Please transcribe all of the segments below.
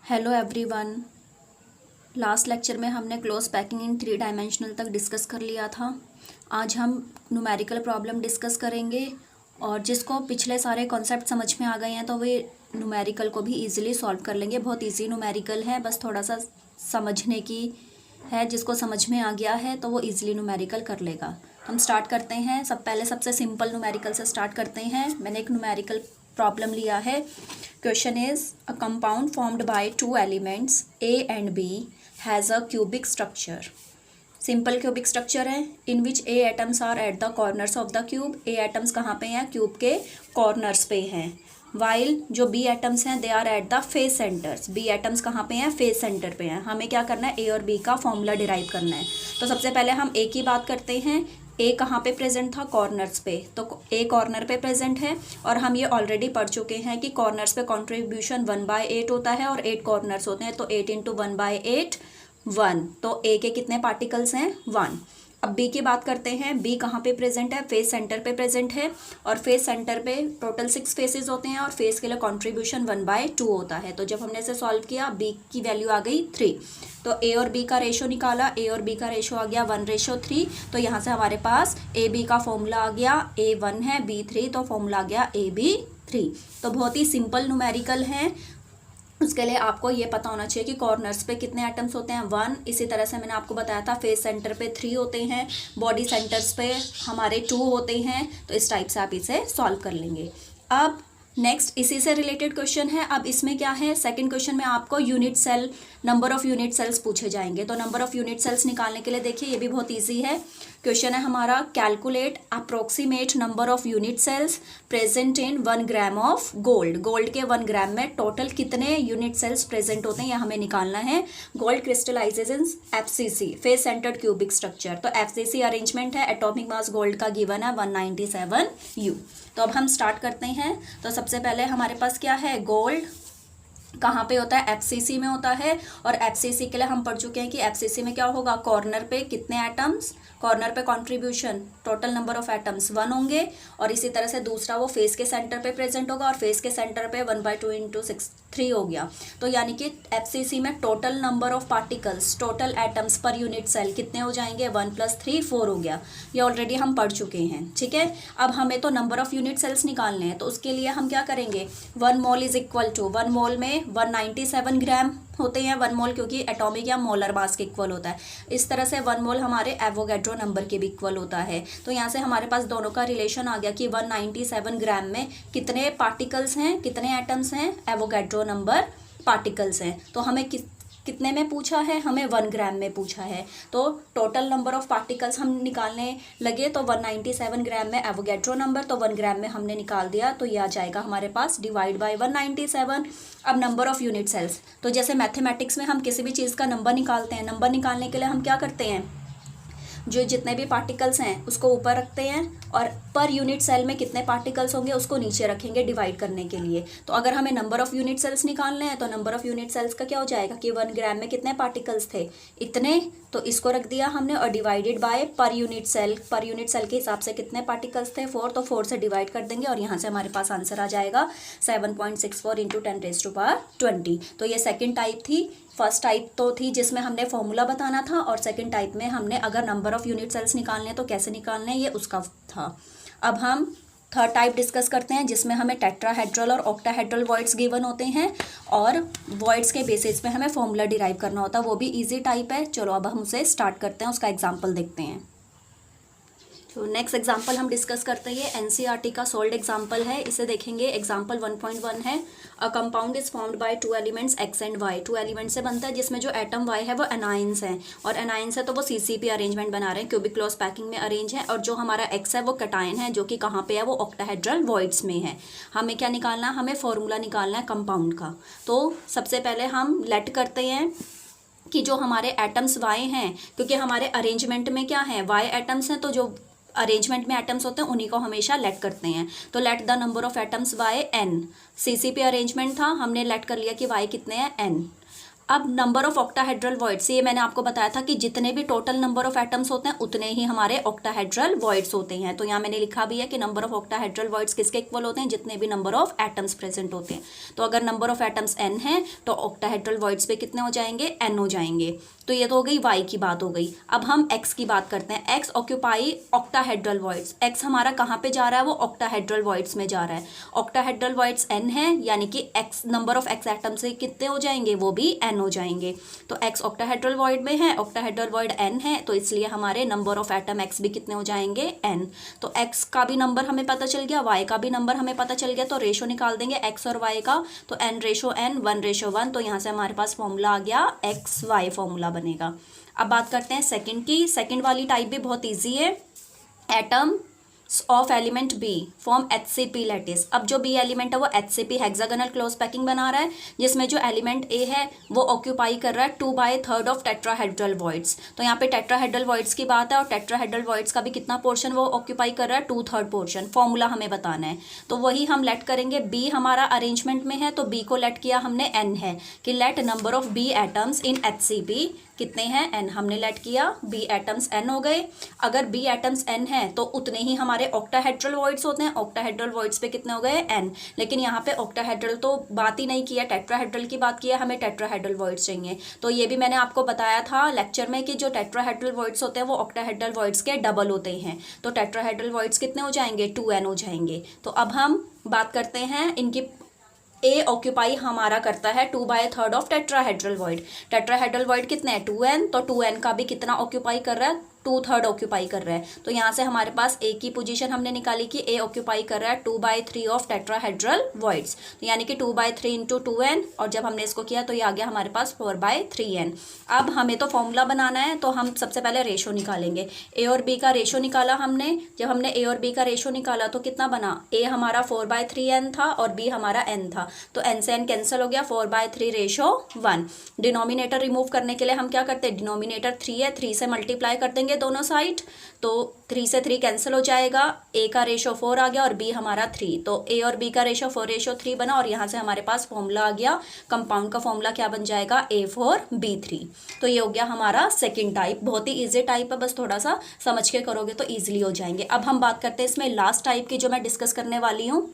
Hello everyone. Last lecture में हमने close packing in 3 dimensional तक डिस्कस कर लिया था। आज हम न्यूमेरिकल प्रॉब्लम डिस्कस करेंगे और जिसको पिछले सारे कॉन्सेप्ट समझ में आ गए हैं तो वे न्यूमेरिकल को भी इजीली सॉल्व कर लेंगे। बहुत इजी न्यूमेरिकल है, बस थोड़ा सा समझने की है। जिसको समझ में आ गया है तो वो इजीली न्यूमेरिकल कर लेगा। हम स्टार्ट करते हैं। सबसे सिंपल न्यूमेरिकल से स्टार्ट करते हैं। मैंने एक न्यूमेरिकल प्रॉब्लम लिया है। Question is a compound formed by 2 elements A and B has a cubic structure. Simple cubic structure है in which A atoms are at the corners of the cube. A atoms कहाँ पे हैं? Cube के corners पे हैं। While जो B atoms हैं they are at the face centres. B atoms कहाँ पे हैं? फेस सेंटर पे हैं। हमें क्या करना है? A और B का फॉर्मूला डिराइव करना है। तो सबसे पहले हम A की बात करते हैं। ए कहाँ पे प्रेजेंट था? कॉर्नर्स पे। तो ए कॉर्नर पे प्रेजेंट है और हम ये ऑलरेडी पढ़ चुके हैं कि कॉर्नर्स पे कंट्रीब्यूशन 1/8 होता है और 8 कॉर्नर्स होते हैं। तो 8 × 1/8 1। तो ए के कितने पार्टिकल्स हैं? 1। अब बी की बात करते हैं। बी कहाँ पे प्रेजेंट है? फेस सेंटर पे प्रेजेंट है और फेस सेंटर पे टोटल 6 फेसेस होते हैं और फेस के लिए कंट्रीब्यूशन 1/2 होता है। तो जब हमने इसे सॉल्व किया बी की वैल्यू आ गई 3। तो ए और बी का रेशो निकाला। ए और बी का रेशो आ गया 1:3। तो यहाँ से हमारे पास ए बी का फॉर्मूला आ गया। ए 1 है, बी 3, तो फॉर्मूला आ गया ए बी 3। तो बहुत ही सिंपल न्यूमेरिकल है। उसके लिए आपको ये पता होना चाहिए कि कॉर्नर्स पे कितने एटम्स होते हैं? 1। इसी तरह से मैंने आपको बताया था फेस सेंटर पे 3 होते हैं, बॉडी सेंटर्स पे हमारे 2 होते हैं। तो इस टाइप से आप इसे सॉल्व कर लेंगे। अब नेक्स्ट इसी से रिलेटेड क्वेश्चन है। अब इसमें क्या है? सेकंड क्वेश्चन में आपको unit cell, number of unit cells पूछे जाएंगे। तो नंबर ऑफ यूनिट सेल्स निकालने के लिए देखिए ये भी बहुत इजी है। क्वेश्चन है हमारा calculate approximate number of unit cells present in 1 gram of gold. Gold के 1 ग्राम में टोटल कितने यूनिट सेल्स प्रेजेंट होते हैं यह हमें निकालना है। गोल्ड क्रिस्टलाइजेज इन FCC, face centred cubic structure. तो FCC अरेंजमेंट है। एटॉमिक मास गोल्ड का गिवन है 197 U। तो अब हम स्टार्ट करते हैं। तो सबसे पहले हमारे पास क्या है? गोल्ड कहाँ पे होता है? FCC में होता है। और FCC के लिए हम पढ़ चुके हैं कि FCC में क्या होगा? कॉर्नर पे कितने एटम्स? कॉर्नर पे contribution total number of atoms 1 होंगे। और इसी तरह से दूसरा वो फेस के सेंटर पे प्रेजेंट होगा और फेस के सेंटर पे 1/2 × 6 3 हो गया। तो यानी कि FCC में total number of particles, total atoms per unit cell कितने हो जाएंगे? 1 + 3 4 हो गया। ये ऑलरेडी हम पढ़ चुके हैं। ठीक है। अब हमें तो नंबर ऑफ यूनिट सेल्स निकालने हैं। तो उसके लिए हम क्या करेंगे? 1 मोल इज इक्वल टू, 1 मोल में 197 ग्राम होते हैं। 1 मोल क्योंकि एटॉमिक या मोलर मास के इक्वल होता है। इस तरह से 1 मोल हमारे एवोगैड्रो नंबर के भी इक्वल होता है। तो यहाँ से हमारे पास दोनों का रिलेशन आ गया कि 197 ग्राम में कितने पार्टिकल्स हैं, कितने एटम्स हैं? एवोगैड्रो नंबर पार्टिकल्स हैं। तो हमें कितने में पूछा है? हमें 1 ग्राम में पूछा है। तो टोटल नंबर ऑफ पार्टिकल्स हम निकालने लगे तो 197 ग्राम में एवोगैड्रो नंबर, तो 1 ग्राम में हमने निकाल दिया। तो यह आ जाएगा हमारे पास डिवाइड बाय 197। अब नंबर ऑफ यूनिट सेल्स, तो जैसे मैथमेटिक्स में हम किसी भी चीज़ का नंबर निकालते हैं, नंबर निकालने के लिए हम क्या करते हैं? जो जितने भी पार्टिकल्स हैं उसको ऊपर रखते हैं और पर यूनिट सेल में कितने पार्टिकल्स होंगे उसको नीचे रखेंगे डिवाइड करने के लिए। तो अगर हमें नंबर ऑफ यूनिट सेल्स निकालने हैं तो नंबर ऑफ यूनिट सेल्स का क्या हो जाएगा कि 1 ग्राम में कितने पार्टिकल्स थे? इतने। तो इसको रख दिया हमने और divided by per unit cell. Per unit cell के हिसाब से कितने पार्टिकल्स थे? 4। तो 4 से डिवाइड कर देंगे और यहाँ से हमारे पास आंसर आ जाएगा 7.64 × 10⁻20। तो ये सेकेंड टाइप थी। फर्स्ट टाइप तो थी जिसमें हमने फॉर्मूला बताना था और सेकंड टाइप में हमने अगर नंबर ऑफ यूनिट सेल्स निकालने तो कैसे निकालने ये उसका था। अब हम थर्ड टाइप डिस्कस करते हैं जिसमें हमें टेट्राहेड्रल और ऑक्टाहेड्रल वॉइड्स गिवन होते हैं और वॉइड्स के बेसिस पे हमें फॉर्मूला डिराइव करना होता है। वो भी इजी टाइप है। चलो अब हम उसे स्टार्ट करते हैं, उसका एग्जाम्पल देखते हैं। तो नेक्स्ट एग्जाम्पल हम डिस्कस करते हैं। NCERT का सोल्ड एग्जाम्पल है, इसे देखेंगे। एग्जाम्पल 1.1 है। A compound is formed by 2 elements X and Y। 2 element से बनता है जिसमें जो एटम Y है वो एनाइंस हैं और एनाइंस है तो वो CCP अरेंजमेंट बना रहे हैं, क्यूबिक क्लोज पैकिंग में अरेंज है। और जो हमारा X है वो कटायन है जो कि कहाँ पे है? वो ऑक्टाहेड्रल वॉइड्स में है। हमें क्या निकालना है? हमें फॉर्मूला निकालना है कंपाउंड का। तो सबसे पहले हम लेट करते हैं कि जो हमारे एटम्स Y हैं, क्योंकि हमारे अरेंजमेंट में क्या है? Y एटम्स हैं, तो जो अरेंजमेंट में एटम्स होते हैं उन्हीं को हमेशा लेट करते हैं। तो let the number of atoms bye n। CCP arrangement था, हमने लेट कर लिया कि y कितने हैं? n। अब नंबर ऑफ ऑक्टाहेड्रल वॉइड्स, ये मैंने आपको बताया था कि जितने भी टोटल नंबर ऑफ एटम्स होते हैं उतने ही हमारे ऑक्टाहेड्रल वॉइड्स होते हैं। तो यहाँ मैंने लिखा भी है कि नंबर ऑफ ऑक्टाहेड्रल वॉइड्स किसके इक्वल होते हैं, जितने भी नंबर ऑफ एटम्स प्रेजेंट होते हैं। तो अगर नंबर ऑफ एटम्स n है तो ऑक्टाहेड्रल वॉइड्स पे कितने हो जाएंगे, n हो जाएंगे। तो ये तो हो गई y की बात हो गई। अब हम x की बात करते हैं। x occupy octahedral voids, x हमारा कहाँ पे जा रहा है, वो ऑक्टाहेड्रल वॉइड्स में जा रहा है। ऑक्टाहेड्रल वॉइड्स n है, यानी कि x number of x atom से कितने हो जाएंगे, वो भी n हो जाएंगे। तो x ऑक्टाहेड्रल वॉइड में है, ऑक्टाहेड्रल वॉइड n है, तो इसलिए हमारे नंबर ऑफ एटम x भी कितने हो जाएंगे, n। तो x का भी नंबर हमें पता चल गया, y का भी नंबर हमें पता चल गया। तो रेशो निकाल देंगे x और y का, तो n/n 1/1। तो यहाँ से हमारे पास फॉर्मूला आ गया XY फॉर्मूला बनेगा। अब बात करते हैं सेकंड की। सेकंड वाली टाइप भी बहुत इजी है। Atom of element B form HCP lattice. अब जो बी एलिमेंट है वो HCP हेक्सागोनल क्लोज पैकिंग बना रहा है, जिसमें जो एलिमेंट ए है वो ऑक्यूपाई कर रहा है 2/3 ऑफ टेट्राहेड्रल वॉइड्स। तो यहाँ पे टेट्राहेड्रल वॉइड्स की बात है, और टेट्राहेड्रल वॉइड्स का भी कितना पोर्शन वो ऑक्यूपाई कर रहा है, 2/3 पोर्शन। फॉर्मूला हमें बताना है, तो वही हम लेट करेंगे। बी हमारा अरेंजमेंट में है, तो बी को लेट किया हमने n है, कि let number of B atoms in HCP कितने हैं, n। हमने लेट किया बी एटम्स n हो गए। अगर बी एटम्स n है तो उतने ही हमारे ऑक्टाहेड्रल वॉइड्स होते हैं। ऑक्टाहेड्रल वॉइड्स पे कितने हो गए, n। लेकिन यहाँ पे ऑक्टाहेड्रल तो बात ही नहीं किया, टेट्राहेड्रल की बात किया, हमें टेट्राहेड्रल वॉइड्स चाहिए। तो ये भी मैंने आपको बताया था लेक्चर में कि जो टेट्राहेड्रल वॉइड्स होते हैं वो ऑक्टाहेड्रल वॉइड्स के डबल होते हैं। तो टेट्राहेड्रल वॉइड्स कितने हो जाएंगे, 2n हो जाएंगे। तो अब हम बात करते हैं इनकी। ए ऑक्यूपाई हमारा करता है 2/3 of tetrahedral void. Tetrahedral void कितने हैं, 2n। तो 2n का भी कितना ऑक्यूपाई कर रहा है, 2/3 ऑक्यूपाई कर रहा है। तो यहाँ से हमारे पास ए की पोजीशन हमने निकाली कि ए ऑक्यूपाई कर रहा है 2/3 ऑफ टेट्राहेड्रल वॉइड्स। तो यानी कि 2/3 इंटू 2n, और जब हमने इसको किया तो ये आ गया हमारे पास 4/3n। अब हमें तो फॉर्मूला बनाना है, तो हम सबसे पहले रेशो निकालेंगे। ए और बी का रेशो निकाला हमने। जब हमने ए और बी का रेशो निकाला तो कितना बना, ए हमारा 4/3n था और बी हमारा n था। तो n से n कैंसिल हो गया, 4/3:1। डिनोमिनेटर रिमूव करने के लिए हम क्या करते हैं, डिनोमिनेटर 3 है, 3 से मल्टीप्लाई कर देंगे दोनों साइड। तो 3 से 3 कैंसिल हो जाएगा, ए का रेशो 4 आ गया और बी हमारा 3। तो ए और बी का रेशो 4:3 बना, और यहाँ से हमारे पास फॉर्मूला आ गया। कंपाउंड का फॉर्मूला क्या बन जाएगा, A4B3। तो ये हो गया हमारा सेकंड टाइप। बहुत ही इजी टाइप है, बस थोड़ा सा समझ के करोगे तो ईजिली हो जाएंगे। अब हम बात करते हैं इसमें लास्ट टाइप की, जो मैं डिस्कस करने वाली हूँ।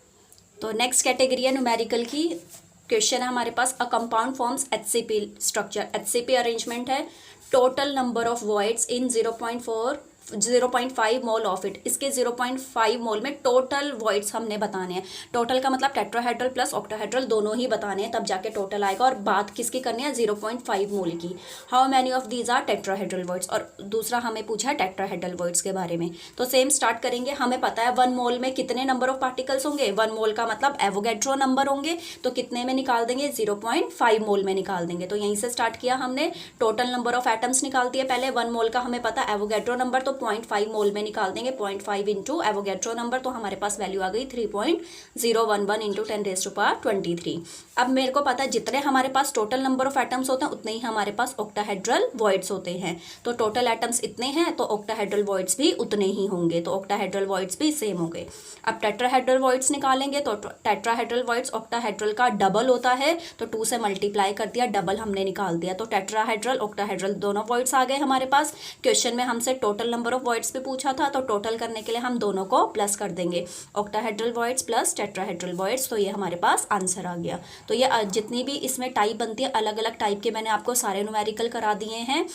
तो नेक्स्ट कैटेगरी है न्यूमेरिकल की। क्वेश्चन है हमारे पास, a compound forms HCP structure. HCP arrangement है, total number of voids in 0.5 mole of it. इसके 0.5 मोल में टोटल वॉइड्स हमने बताने हैं। टोटल का मतलब टेट्राहेड्रल प्लस ऑक्टाहेड्रल दोनों ही बताने हैं, तब जाके टोटल आएगा। और बात किसकी करनी है, 0.5 मोल की। How many of these are tetrahedral voids. और दूसरा हमें पूछा है टेट्राहेड्रल वॉइड्स के बारे में। तो सेम स्टार्ट करेंगे। हमें पता है 1 मोल में कितने नंबर ऑफ पार्टिकल्स होंगे, 1 मोल का मतलब एवोगैड्रो नंबर होंगे। तो कितने में निकाल देंगे, 0.5 मोल में निकाल देंगे। तो यहीं से स्टार्ट किया हमने। टोटल नंबर ऑफ एटम्स निकाल दिए पहले। 1 मोल का हमें पता एवोगैड्रो नंबर, तो 0.5 मोल में निकाल देंगे। 0.5 इंटू एवोगैड्रो नंबर, तो हमारे पास वैल्यू आ गई 3.011 इंटू 10⁻23। अब मेरे को पता है जितने हमारे पास टोटल नंबर ऑफ एटम्स होते हैं उतने ही हमारे पास ऑक्टाहेड्रल वॉइड्स होते हैं। तो टोटल एटम्स इतने हैं तो ऑक्टाहेड्रल वॉइड्स भी उतने ही होंगे। तो ऑक्टाहेड्रल वॉइड्स भी सेम होंगे। अब टेट्राहेड्रल वॉइड्स निकालेंगे, तो टेट्राहेड्रल वॉइड्स ऑक्टाहेड्रल का डबल होता है। तो 2 से मल्टीप्लाई कर दिया, डबल हमने निकाल दिया। तो टेट्राहेड्रल ऑक्टाहेड्रल दोनों वॉइड्स आ गए हमारे पास। क्वेश्चन में हमसे टोटल नंबर ऑफ वॉइड्स भी पूछा था, तो टोटल करने के लिए हम दोनों को प्लस कर देंगे, octahedral voids plus tetrahedral voids. तो ये हमारे पास आंसर आ गया। तो ये जितनी भी इसमें टाइप बनती है, अलग अलग टाइप के मैंने आपको सारे न्यूमेरिकल करा दिए हैं।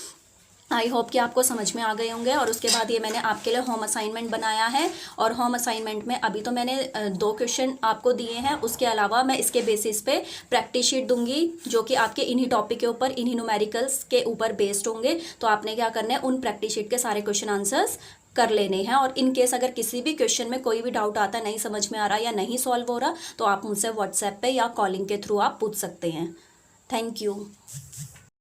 आई होप कि आपको समझ में आ गए होंगे। और उसके बाद ये मैंने आपके लिए होम असाइनमेंट बनाया है, और होम असाइनमेंट में अभी तो मैंने 2 क्वेश्चन आपको दिए हैं। उसके अलावा मैं इसके बेसिस पे प्रैक्टिस शीट दूंगी, जो कि आपके इन्हीं टॉपिक के ऊपर, इन्हीं न्यूमेरिकल्स के ऊपर बेस्ड होंगे। तो आपने क्या करना है, उन प्रैक्टिस शीट के सारे क्वेश्चन आंसर्स कर लेने हैं। और इन केस अगर किसी भी क्वेश्चन में कोई भी डाउट आता है, नहीं समझ में आ रहा या नहीं सॉल्व हो रहा, तो आप मुझसे व्हाट्सएप पे या कॉलिंग के थ्रू आप पूछ सकते हैं। Thank you.